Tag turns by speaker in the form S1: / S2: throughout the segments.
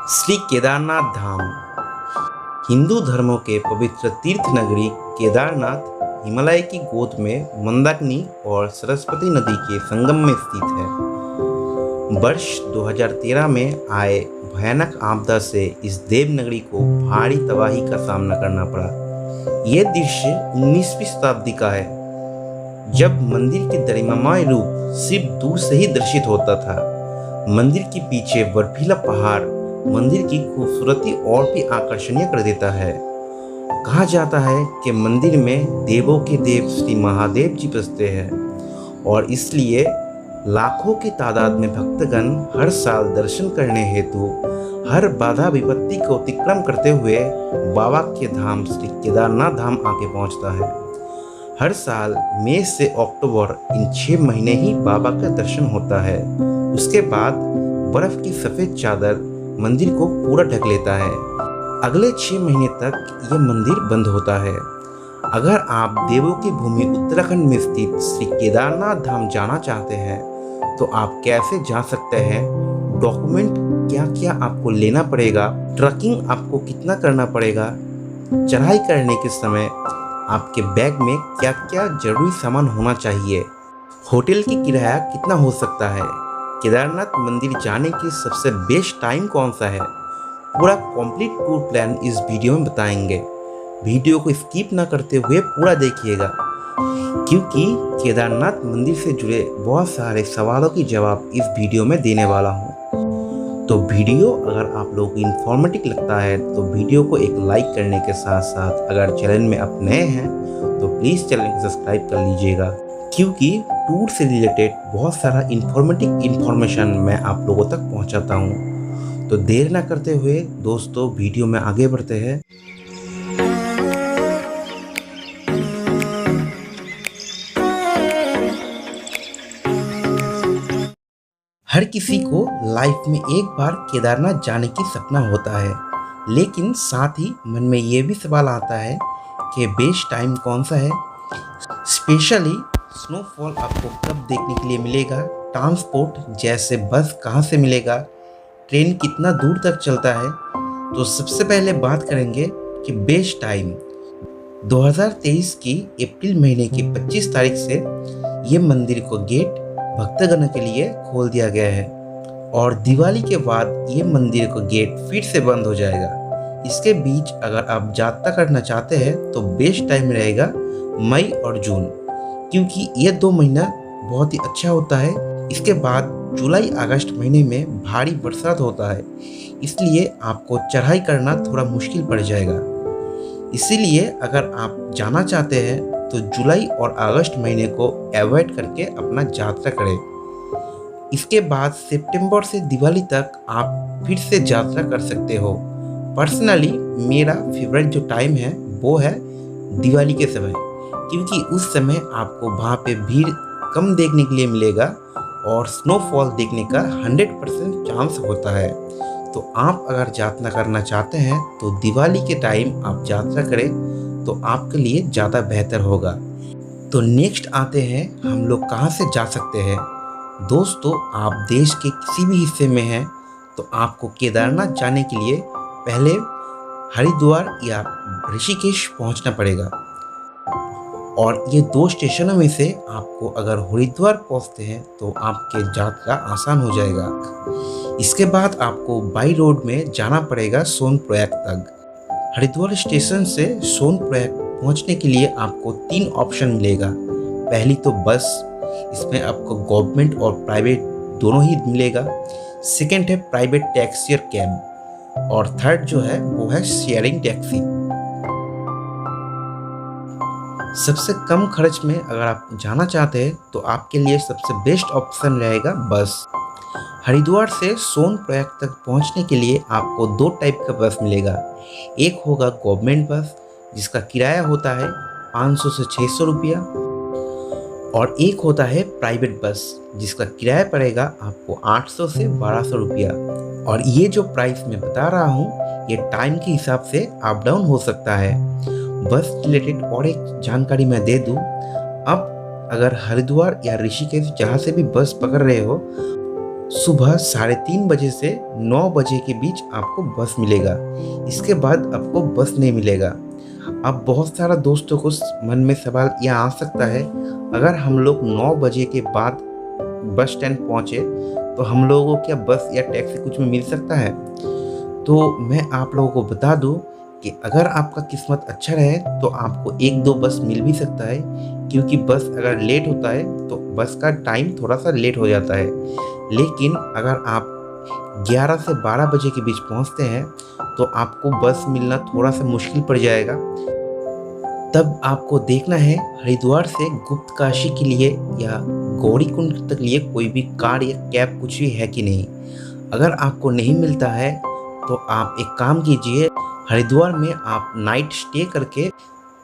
S1: श्री केदारनाथ धाम हिंदू धर्मों के पवित्र तीर्थ नगरी केदारनाथ हिमालय की गोद में मंदाकिनी और सरस्वती नदी के संगम में स्थित है। वर्ष 2013 में आए भयानक आपदा से इस देव नगरी को भारी तबाही का सामना करना पड़ा। यह दृश्य 19वीं शताब्दी का है, जब मंदिर के गरिमामय रूप सिर्फ दूर से ही दर्शित होता था। मंदिर के पीछे बर्फीला पहाड़ मंदिर की खूबसूरती और भी आकर्षणीय कर देता है। कहा जाता है कि मंदिर में देवों के देव श्री महादेव जी बसते हैं और इसलिए लाखों की तादाद में भक्तगण हर साल दर्शन करने हेतु हर बाधा विपत्ति को अतिक्रम करते हुए बाबा के धाम श्री केदारनाथ धाम आके पहुंचता है। हर साल मई से अक्टूबर इन 6 महीने ही बाबा का दर्शन होता है। उसके बाद बर्फ की सफेद चादर मंदिर को पूरा ढक लेता है। अगले 6 महीने तक यह मंदिर बंद होता है। अगर आप देवों की भूमि उत्तराखंड में स्थित श्री केदारनाथ धाम जाना चाहते हैं तो आप कैसे जा सकते हैं, डॉक्यूमेंट क्या क्या आपको लेना पड़ेगा, ट्रैकिंग आपको कितना करना पड़ेगा, चढ़ाई करने के समय आपके बैग में क्या क्या जरूरी सामान होना चाहिए, होटल की किराया कितना हो सकता है, केदारनाथ मंदिर जाने की सबसे बेस्ट टाइम कौन सा है, पूरा कंप्लीट टूर प्लान इस वीडियो में बताएंगे। वीडियो को स्किप ना करते हुए पूरा देखिएगा, क्योंकि केदारनाथ मंदिर से जुड़े बहुत सारे सवालों की जवाब इस वीडियो में देने वाला हूँ। तो वीडियो अगर आप लोगों को इन्फॉर्मेटिव लगता है तो वीडियो को एक लाइक करने के साथ साथ अगर चैनल में आप नए हैं तो प्लीज़ चैनल को सब्सक्राइब कर लीजिएगा, क्योंकि टूर से रिलेटेड बहुत सारा इन्फॉर्मेटिव इन्फॉर्मेशन मैं आप लोगों तक पहुंचाता हूं। तो देर ना करते हुए दोस्तों वीडियो में आगे बढ़ते हैं। हर किसी को लाइफ में एक बार केदारनाथ जाने की सपना होता है, लेकिन साथ ही मन में ये भी सवाल आता है कि बेस्ट टाइम कौन सा है, स्पेशली स्नोफॉल आपको कब देखने के लिए मिलेगा, ट्रांसपोर्ट जैसे बस कहाँ से मिलेगा, ट्रेन कितना दूर तक चलता है। तो सबसे पहले बात करेंगे कि बेस्ट टाइम 2023 की अप्रैल महीने की 25 तारीख से ये मंदिर को गेट भक्तगण के लिए खोल दिया गया है और दिवाली के बाद ये मंदिर को गेट फिर से बंद हो जाएगा। इसके बीच अगर आप यात्रा करना चाहते हैं तो बेस्ट टाइम रहेगा मई और जून, क्योंकि ये 2 महीना बहुत ही अच्छा होता है। इसके बाद जुलाई अगस्त महीने में भारी बरसात होता है, इसलिए आपको चढ़ाई करना थोड़ा मुश्किल पड़ जाएगा। इसीलिए अगर आप जाना चाहते हैं तो जुलाई और अगस्त महीने को अवॉइड करके अपना यात्रा करें। इसके बाद सितंबर से दिवाली तक आप फिर से यात्रा कर सकते हो। पर्सनली मेरा फेवरेट जो टाइम है वो है दिवाली के समय, क्योंकि उस समय आपको वहाँ पे भीड़ कम देखने के लिए मिलेगा और स्नोफॉल देखने का 100% चांस होता है। तो आप अगर यात्रा करना चाहते हैं तो दिवाली के टाइम आप यात्रा करें तो आपके लिए ज़्यादा बेहतर होगा। तो नेक्स्ट आते हैं हम लोग कहाँ से जा सकते हैं। दोस्तों, आप देश के किसी भी हिस्से में हैं तो आपको केदारनाथ जाने के लिए पहले हरिद्वार या ऋषिकेश पहुँचना पड़ेगा और ये 2 स्टेशनों में से आपको अगर हरिद्वार पहुंचते हैं तो आपके यात्रा आसान हो जाएगा। इसके बाद आपको बाई रोड में जाना पड़ेगा सोनप्रयाग तक। हरिद्वार स्टेशन से सोनप्रयाग पहुंचने के लिए आपको 3 ऑप्शन मिलेगा। पहली तो बस, इसमें आपको गवर्नमेंट और प्राइवेट दोनों ही मिलेगा। सेकेंड है प्राइवेट टैक्सी और कैब, और थर्ड जो है वो है शेयरिंग टैक्सी। सबसे कम खर्च में अगर आप जाना चाहते हैं तो आपके लिए सबसे बेस्ट ऑप्शन रहेगा बस। हरिद्वार से सोनप्रयाग तक पहुंचने के लिए आपको 2 टाइप का बस मिलेगा। एक होगा गवर्नमेंट बस जिसका किराया होता है 500 से 600 रुपया, और एक होता है प्राइवेट बस जिसका किराया पड़ेगा आपको 800 से 1200 रुपया। और ये जो प्राइस मैं बता रहा हूँ ये टाइम के हिसाब से अप डाउन हो सकता है। बस रिलेटेड और एक जानकारी मैं दे दूँ, अब अगर हरिद्वार या ऋषिकेश जहाँ से भी बस पकड़ रहे हो सुबह 3:30 से 9 बजे के बीच आपको बस मिलेगा। इसके बाद आपको बस नहीं मिलेगा। अब बहुत सारा दोस्तों को मन में सवाल यह आ सकता है, अगर हम लोग 9 बजे के बाद बस स्टैंड पहुँचे तो हम लोगों को क्या बस या टैक्सी कुछ में मिल सकता है? तो मैं आप लोगों को बता दूं कि अगर आपका किस्मत अच्छा रहे तो आपको 1-2 बस मिल भी सकता है, क्योंकि बस अगर लेट होता है तो बस का टाइम थोड़ा सा लेट हो जाता है। लेकिन अगर आप 11 से 12 बजे के बीच पहुंचते हैं तो आपको बस मिलना थोड़ा सा मुश्किल पड़ जाएगा। तब आपको देखना है हरिद्वार से गुप्त काशी के लिए या गौरीकुंड तक लिए कोई भी कार या कैब कुछ भी है कि नहीं। अगर आपको नहीं मिलता है तो आप एक काम कीजिए, हरिद्वार में आप नाइट स्टे करके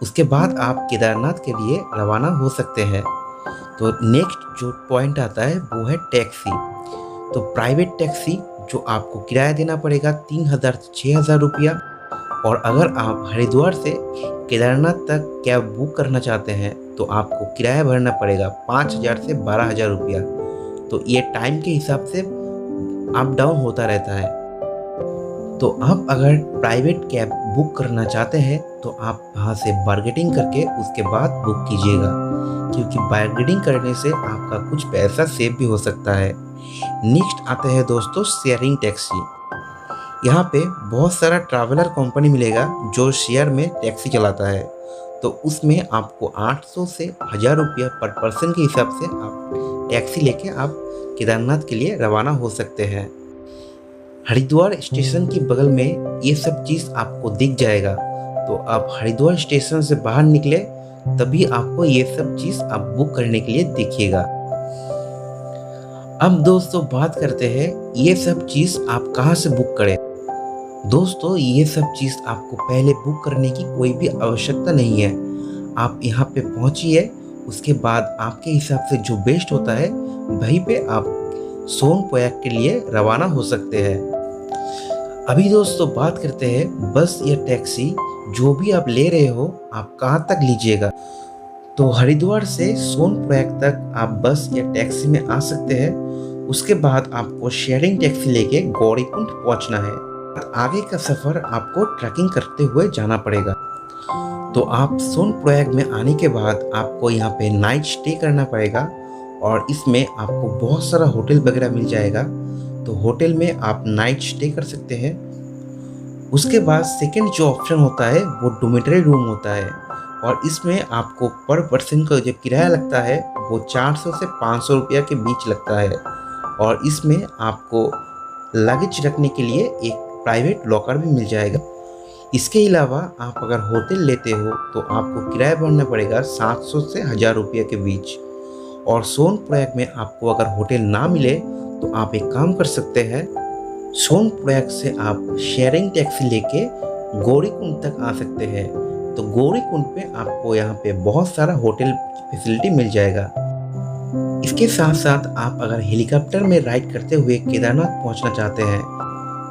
S1: उसके बाद आप केदारनाथ के लिए रवाना हो सकते हैं। तो नेक्स्ट जो पॉइंट आता है वो है टैक्सी। तो प्राइवेट टैक्सी जो आपको किराया देना पड़ेगा 3,000 से 6,000 रुपया, और अगर आप हरिद्वार से केदारनाथ तक कैब बुक करना चाहते हैं तो आपको किराया भरना पड़ेगा 5,000 से 12,000 रुपया। तो ये टाइम के हिसाब से अप डाउन होता रहता है। तो आप अगर प्राइवेट कैब बुक करना चाहते हैं तो आप वहाँ से बार्गेनिंग करके उसके बाद बुक कीजिएगा, क्योंकि बार्गेनिंग करने से आपका कुछ पैसा सेव भी हो सकता है। नेक्स्ट आते हैं दोस्तों शेयरिंग टैक्सी। यहाँ पे बहुत सारा ट्रैवलर कंपनी मिलेगा जो शेयर में टैक्सी चलाता है। तो उसमें आपको 800 से 1,000 रुपया पर पर्सन के हिसाब से आप टैक्सी लेके आप केदारनाथ के लिए रवाना हो सकते हैं। हरिद्वार स्टेशन के बगल में ये सब चीज़ आपको दिख जाएगा। तो आप हरिद्वार स्टेशन से बाहर निकले तभी आपको ये सब चीज़ आप बुक करने के लिए दिखिएगा। अब दोस्तों बात करते हैं ये सब चीज़ आप कहाँ से बुक करें। दोस्तों ये सब चीज़ आपको पहले बुक करने की कोई भी आवश्यकता नहीं है। आप यहाँ पे पहुँचिए, उसके बाद आपके हिसाब से जो बेस्ट होता है वहीं पे आप सोनप्रयाग के लिए रवाना हो सकते हैं। अभी दोस्तों बात करते हैं बस या टैक्सी जो भी आप ले रहे हो आप कहाँ तक लीजिएगा। तो हरिद्वार से सोनप्रयाग तक आप बस या टैक्सी में आ सकते हैं। उसके बाद आपको शेयरिंग टैक्सी लेके गौरीकुंड पहुंचना है। आगे का सफ़र आपको ट्रैकिंग करते हुए जाना पड़ेगा। तो आप सोनप्रयाग में आने के बाद आपको यहाँ पे नाइट स्टे करना पड़ेगा, और इसमें आपको बहुत सारा होटल वगैरह मिल जाएगा। तो होटल में आप नाइट स्टे कर सकते हैं। उसके बाद सेकंड जो ऑप्शन होता है वो डोमेटरी रूम होता है, और इसमें आपको पर पर्सन का जो किराया लगता है वो 400 से 500 रुपया के बीच लगता है। और इसमें आपको लगेज रखने के लिए एक प्राइवेट लॉकर भी मिल जाएगा। इसके अलावा आप अगर होटल लेते हो तो आपको किराया भरना पड़ेगा 700 से 1,000 रुपये के बीच। और सोनप्रयाग में आपको अगर होटल ना मिले तो आप एक काम कर सकते हैं, सोनप्रयाग से आप शेयरिंग टैक्सी लेके गौरीकुंड तक आ सकते हैं। तो गौरीकुंड पे आपको यहाँ पे बहुत सारा होटल फैसिलिटी मिल जाएगा। इसके साथ साथ आप अगर हेलीकॉप्टर में राइड करते हुए केदारनाथ पहुँचना चाहते हैं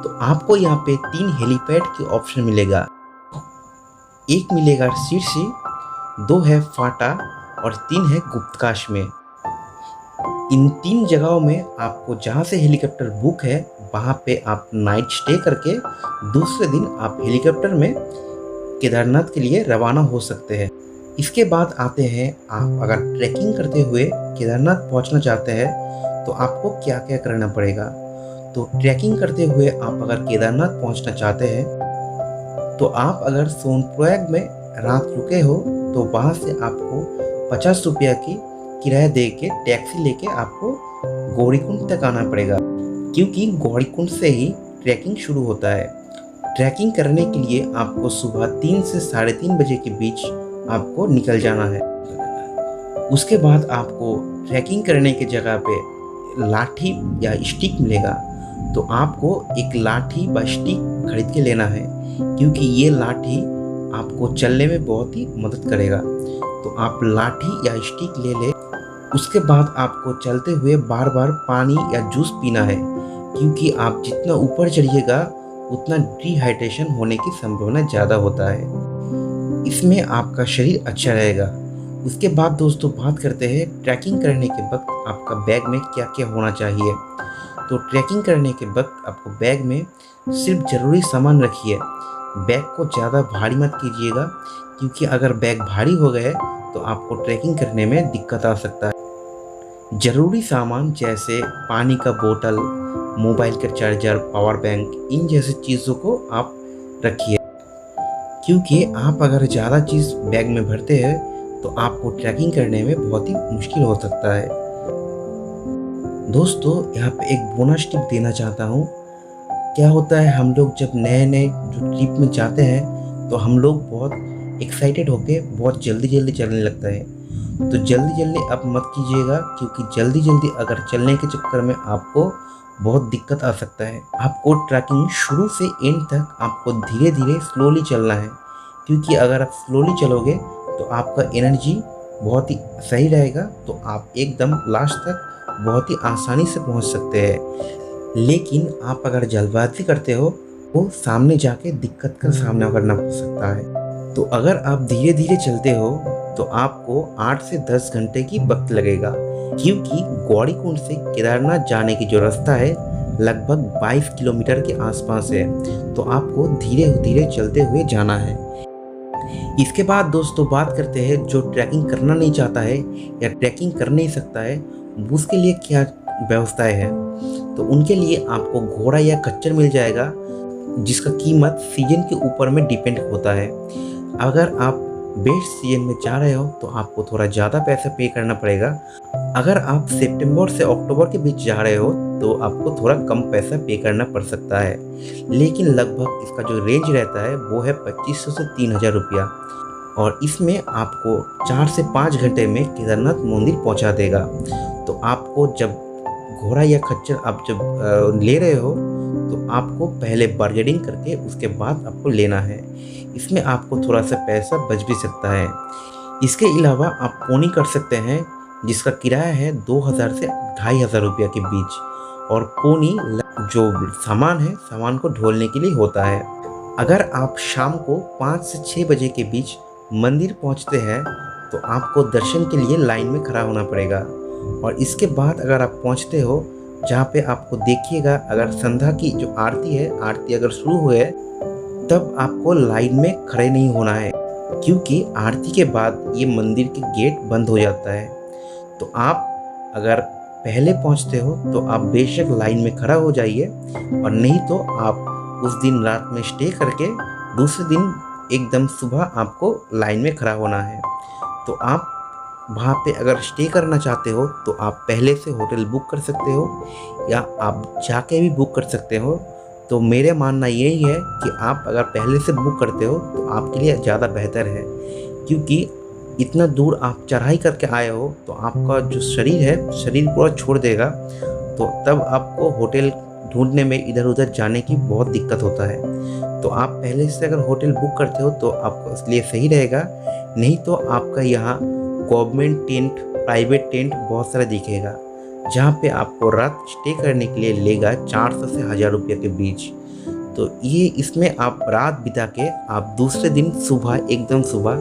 S1: तो आपको यहाँ पे 3 हेलीपैड की ऑप्शन मिलेगा। एक मिलेगा शीर्षी, 2 है फाटा और 3 है गुप्तकाश में। इन 3 जगहों में आपको जहाँ से हेलीकॉप्टर बुक है वहाँ पे आप नाइट स्टे करके दूसरे दिन आप हेलीकॉप्टर में केदारनाथ के लिए रवाना हो सकते हैं। इसके बाद आते हैं, आप अगर ट्रैकिंग करते हुए केदारनाथ पहुँचना चाहते हैं तो आपको क्या क्या करना पड़ेगा। तो ट्रैकिंग करते हुए आप अगर केदारनाथ पहुँचना चाहते हैं तो आप अगर सोनप्रयाग में रात रुके हो तो वहाँ से आपको 50 रुपया की किराया दे के टैक्सी लेके आपको गौरीकुंड तक आना पड़ेगा, क्योंकि गौरीकुंड से ही ट्रैकिंग शुरू होता है। ट्रैकिंग करने के लिए आपको सुबह 3 से 3:30 बजे के बीच आपको निकल जाना है। उसके बाद आपको ट्रैकिंग करने की जगह पे लाठी या स्टिक मिलेगा। तो आपको एक लाठी व स्टिक खरीद के लेना है, क्योंकि ये लाठी आपको चलने में बहुत ही मदद करेगा। तो आप लाठी या स्टिक ले ले। उसके बाद आपको चलते हुए बार बार पानी या जूस पीना है, क्योंकि आप जितना ऊपर चढ़िएगा उतना डिहाइड्रेशन होने की संभावना ज़्यादा होता है। इसमें आपका शरीर अच्छा रहेगा। उसके बाद दोस्तों बात करते हैं ट्रैकिंग करने के वक्त आपका बैग में क्या क्या होना चाहिए। तो ट्रैकिंग करने के वक्त आपको बैग में सिर्फ ज़रूरी सामान रखिए। बैग को ज़्यादा भारी मत कीजिएगा, क्योंकि अगर बैग भारी हो गए तो आपको ट्रैकिंग करने में दिक्कत आ सकता है। ज़रूरी सामान जैसे पानी का बोतल, मोबाइल का चार्जर, पावर बैंक, इन जैसी चीज़ों को आप रखिए, क्योंकि आप अगर ज़्यादा चीज़ बैग में भरते हैं तो आपको ट्रैकिंग करने में बहुत ही मुश्किल हो सकता है। दोस्तों, यहाँ पे एक बोनस टिप देना चाहता हूँ। क्या होता है, हम लोग जब नए नए जो ट्रिप में जाते हैं तो हम लोग बहुत एक्साइटेड होके बहुत जल्दी जल्दी चलने लगता है। तो जल्दी जल्दी आप मत कीजिएगा, क्योंकि जल्दी जल्दी अगर चलने के चक्कर में आपको बहुत दिक्कत आ सकता है। आपको ट्रैकिंग शुरू से एंड तक आपको धीरे धीरे स्लोली चलना है, क्योंकि अगर आप स्लोली चलोगे तो आपका एनर्जी बहुत ही सही रहेगा, तो आप एकदम लास्ट तक बहुत ही आसानी से पहुंच सकते हैं। लेकिन आप अगर जल्दबाजी करते हो तो सामने जाके दिक्कत का सामना करना पड़ सकता है। तो अगर आप धीरे धीरे चलते हो तो आपको 8 से 10 घंटे की वक्त लगेगा, क्योंकि गौरीकुंड से केदारनाथ जाने की जो रास्ता है लगभग 22 किलोमीटर के आसपास है। तो आपको धीरे धीरे चलते हुए जाना है। इसके बाद दोस्तों बात करते हैं जो ट्रैकिंग करना नहीं चाहता है या ट्रैकिंग कर नहीं सकता है, उसके लिए क्या व्यवस्थाएं हैं। तो उनके लिए आपको घोड़ा या खच्चर मिल जाएगा, जिसका कीमत सीजन के ऊपर में डिपेंड होता है। अगर आप बेस्ट सीजन में जा रहे हो तो आपको थोड़ा ज़्यादा पैसा पे करना पड़ेगा। अगर आप सितंबर से अक्टूबर के बीच जा रहे हो तो आपको थोड़ा कम पैसा पे करना पड़ सकता है, लेकिन लगभग इसका जो रेंज रहता है वो है 2500 से 3000 रुपया, और इसमें आपको 4 से 5 घंटे में केदारनाथ मंदिर पहुंचा देगा। तो आपको जब घोड़ा या खच्चर आप जब ले रहे हो तो आपको पहले बार्गेनिंग करके उसके बाद आपको लेना है। इसमें आपको थोड़ा सा पैसा बच भी सकता है। इसके अलावा आप पोनी कर सकते हैं, जिसका किराया है 2000 से 2500 रुपया के बीच, और पोनी जो सामान है सामान को ढोलने के लिए होता है। अगर आप शाम को 5 से 6 बजे के बीच मंदिर पहुंचते हैं तो आपको दर्शन के लिए लाइन में खड़ा होना पड़ेगा, और इसके बाद अगर आप पहुंचते हो जहाँ पे आपको देखिएगा अगर संध्या की जो आरती है, आरती अगर शुरू हुए तब आपको लाइन में खड़े नहीं होना है, क्योंकि आरती के बाद ये मंदिर के गेट बंद हो जाता है। तो आप अगर पहले पहुंचते हो तो आप बेशक लाइन में खड़ा हो जाइए, और नहीं तो आप उस दिन रात में स्टे करके दूसरे दिन एकदम सुबह आपको लाइन में खड़ा होना है। तो आप वहाँ पे अगर स्टे करना चाहते हो तो आप पहले से होटल बुक कर सकते हो, या आप जाके भी बुक कर सकते हो। तो मेरा मानना यही है कि आप अगर पहले से बुक करते हो तो आपके लिए ज़्यादा बेहतर है, क्योंकि इतना दूर आप चढ़ाई करके आए हो तो आपका जो शरीर है शरीर पूरा छोड़ देगा, तो तब आपको होटल ढूंढने में इधर उधर जाने की बहुत दिक्कत होता है। तो आप पहले से अगर होटल बुक करते हो तो आपको इसलिए सही रहेगा, नहीं तो आपका यहाँ गवर्नमेंट टेंट, प्राइवेट टेंट बहुत सारा दिखेगा, जहाँ पे आपको रात स्टे करने के लिए लेगा 400 से 1000 रुपये के बीच। तो ये इसमें आप रात बिता के आप दूसरे दिन सुबह एकदम सुबह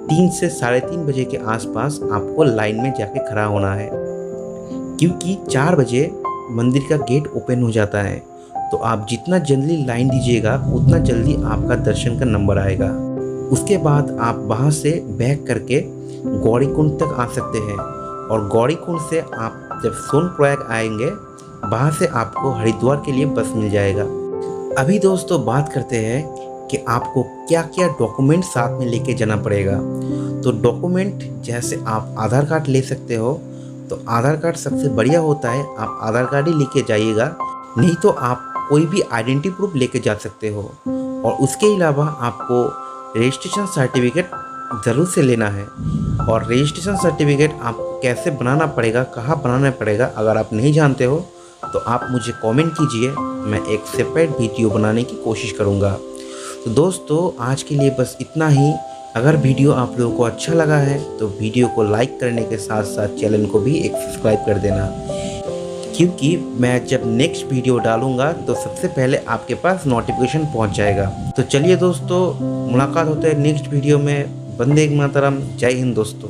S1: 3 से 3:30 बजे के आसपास आपको लाइन में जाके खड़ा होना है, क्योंकि 4 बजे मंदिर का गेट ओपन हो जाता है। तो आप जितना जल्दी लाइन दीजिएगा उतना जल्दी आपका दर्शन का नंबर आएगा। उसके बाद आप वहाँ से बैक करके गौरीकुंड तक आ सकते हैं, और गौरीकुंड से आप जब सोनप्रयाग आएंगे वहाँ से आपको हरिद्वार के लिए बस मिल जाएगा। अभी दोस्तों बात करते हैं कि आपको क्या क्या डॉक्यूमेंट साथ में लेके जाना पड़ेगा। तो डॉक्यूमेंट जैसे आप आधार कार्ड ले सकते हो, तो आधार कार्ड सबसे बढ़िया होता है, आप आधार कार्ड ही लेके जाइएगा, नहीं तो आप कोई भी आइडेंटिटी प्रूफ लेके जा सकते हो। और उसके अलावा आपको रजिस्ट्रेशन सर्टिफिकेट ज़रूर से लेना है। और रजिस्ट्रेशन सर्टिफिकेट आपको कैसे बनाना पड़ेगा, कहाँ बनाना पड़ेगा, अगर आप नहीं जानते हो तो आप मुझे कमेंट कीजिए, मैं एक सेपरेट वीडियो बनाने की कोशिश करूँगा। तो दोस्तों आज के लिए बस इतना ही। अगर वीडियो आप लोगों को अच्छा लगा है तो वीडियो को लाइक करने के साथ साथ चैनल को भी एक सब्सक्राइब कर देना, क्योंकि मैं जब नेक्स्ट वीडियो डालूंगा तो सबसे पहले आपके पास नोटिफिकेशन पहुंच जाएगा। तो चलिए दोस्तों, मुलाकात होता है नेक्स्ट वीडियो में। वंदे मातरम, जय हिंद दोस्तों।